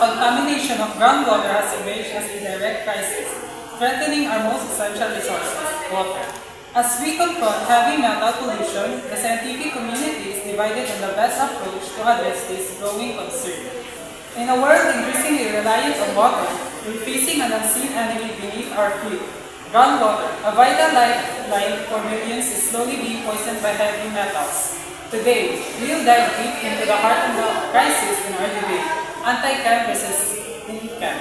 contamination of groundwater has emerged as a direct crisis, threatening our most essential resource, water. As we confront heavy metal pollution, the scientific community is divided on the best approach to address this growing concern. In a world increasingly reliant on water, we're facing an unseen enemy beneath our feet. Groundwater, a vital lifeline for millions, is slowly being poisoned by heavy metals. Today, we'll dive deep into the heart of the crisis in our debate, anti-chem versus in-chem.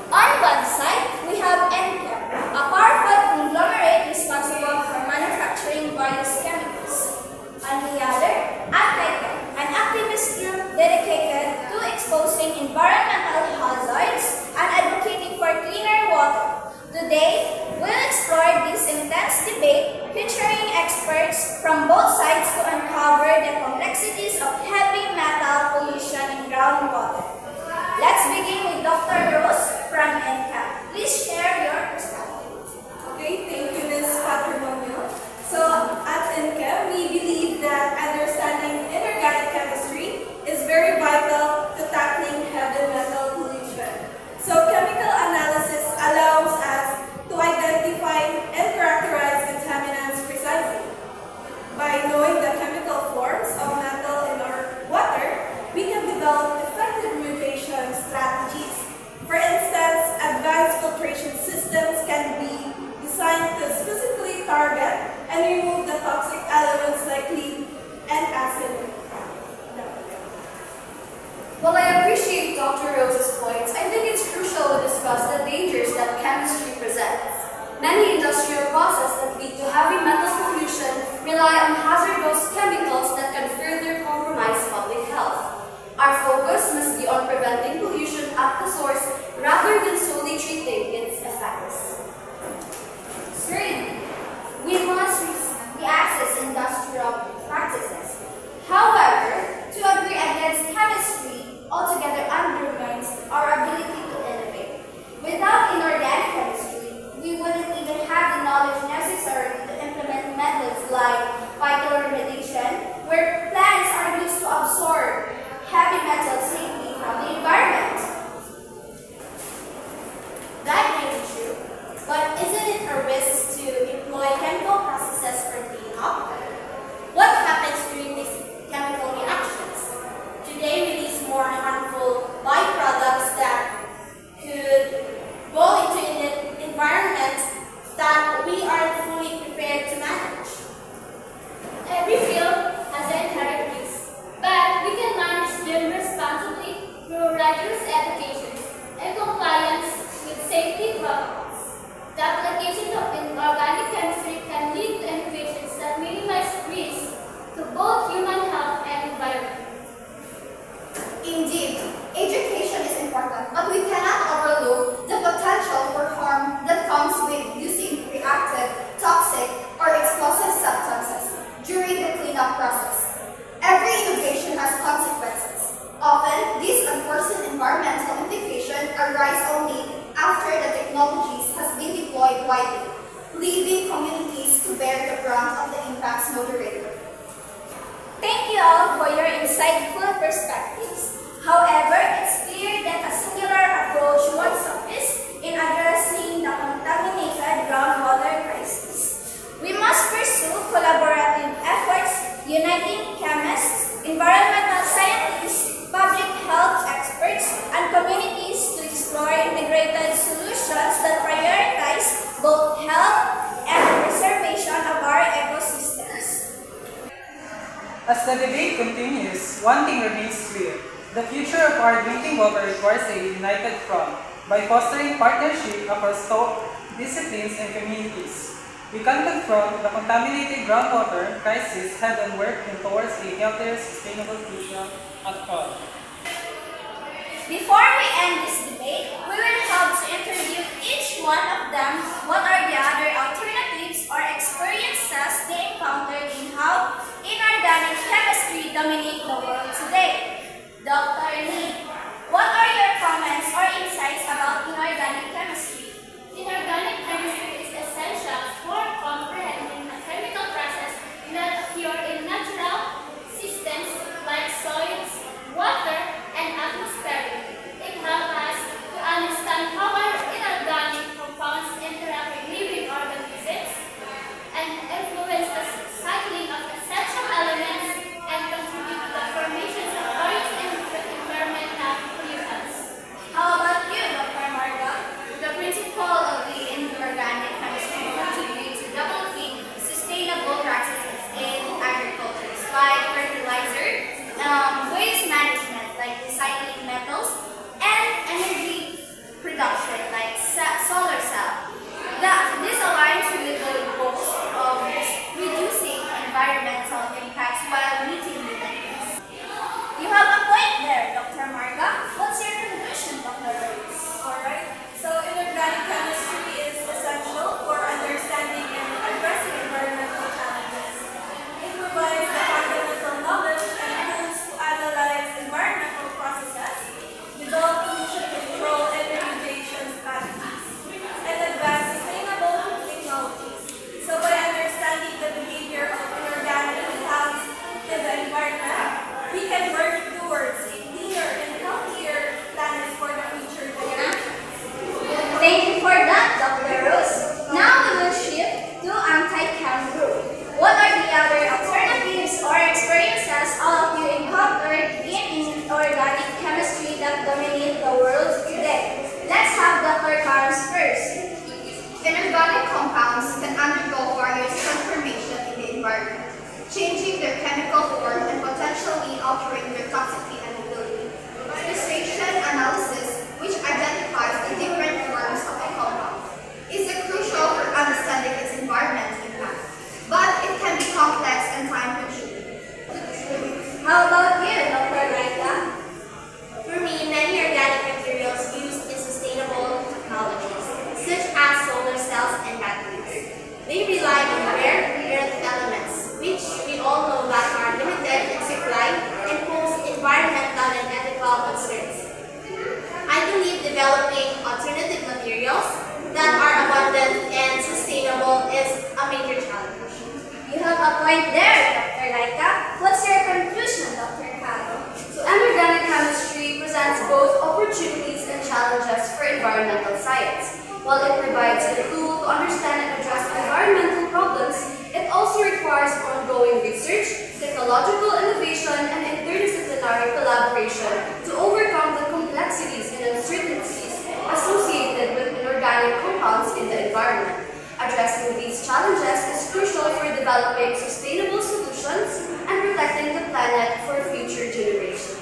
On one side, we have NChem, a powerful conglomerate responsible for manufacturing various chemicals. On the other, anti-chem, an activist group dedicated to exposing environmental hazards and advocating for cleaner water. Today, we'll explore this intense debate featuring experts from both sides to uncover the complexities of heavy metal pollution in groundwater. Let's begin with Dr. Rose from NCAP. Please share your perspective. Okay, thank you, Ms. Patrimonio. So, at NCAP, we believe that understanding inorganic chemistry is very vital to tackling heavy metal pollution. So, chemical analysis allows us to identify and characterize contaminants precisely. By knowing the chemical forms of metal in our water, we can develop effective remediation strategies. For instance, advanced filtration systems can be designed to specifically target and remove the toxic elements like lead and acid. While I appreciate Dr. Rose's points, I think it's crucial to discuss the dangers that chemistry presents. Many industrial processes that lead to heavy metal pollution rely on hazardous chemicals that can further compromise public health. Our focus must be on preventing pollution at the source rather than solely treating its effects. Certainly, we must access industrial practices. However, to agree against chemistry altogether undermines our ability to innovate. Without inorganic chemistry, we wouldn't even have the knowledge necessary to implement methods like phytoremediation, where plants are used to absorb heavy metals safely from the environment. That may be true, but isn't it a risk to employ chemical processes for cleanup? What happens during these chemical reactions? Do they release more harmful byproducts that could go into the environment that we aren't fully prepared to manage? Every field has an inherent risk, but we can manage them responsibly through rigorous education and compliance with safety protocols. The application of inorganic chemistry can lead to innovations that minimize risk to both human health and environment. Indeed, education is important, but we cannot overlook the potential for harm that comes with using reactive, toxic, or explosive substances during the cleanup process. Every innovation has consequences. Often, these unforeseen environmental implications arise only after the technologies has been deployed widely, leaving communities to bear the brunt of the impacts moderated. Thank you all for your insightful perspectives. However, it's clear that a singular approach won't suffice in addressing the contaminated groundwater crisis. We must pursue collaborative efforts uniting chemists, environmental scientists, public health experts, and communities to explore integrated solutions that prioritize both health and the preservation of our ecosystems. As the debate continues, one thing remains clear. The future of our drinking water requires a united front by fostering partnership across disciplines and communities. We can confront the contaminated groundwater crisis head and working towards a healthier, sustainable future at all. Before we end this debate, we will have to interview each one of them what are the other alternatives or experiences they encountered in how inorganic chemistry dominates the world today. Dr. Lee, what are your comments or insights about inorganic chemistry? Inorganic chemistry is essential for comprehending a chemical process that occur in natural systems like soils, water, and these challenges is crucial for developing sustainable solutions and protecting the planet for future generations.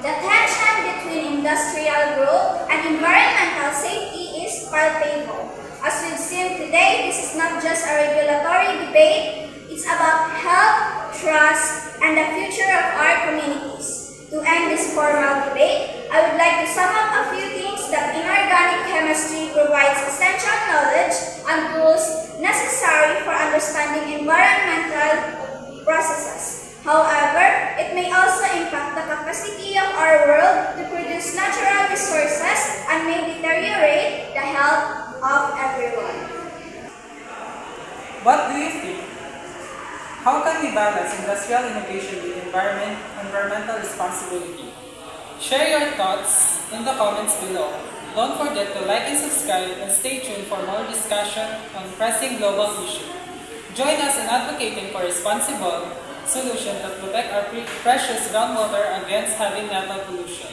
The tension between industrial growth and environmental safety is palpable. As we've seen today, this is not just a regulatory debate, it's about health, trust, and the future of our communities. To end this formal debate, I would like to sum up a few things that inorganic chemistry provides essential knowledge and tools necessary for understanding environmental processes. However, it may also impact the capacity of our world to produce natural resources and may deteriorate the health of everyone. What do you think? How can we balance industrial innovation with environmental responsibility? Share your thoughts in the comments below. Don't forget to like and subscribe and stay tuned for more discussion on pressing global issues. Join us in advocating for responsible solutions that protect our precious groundwater against heavy metal pollution.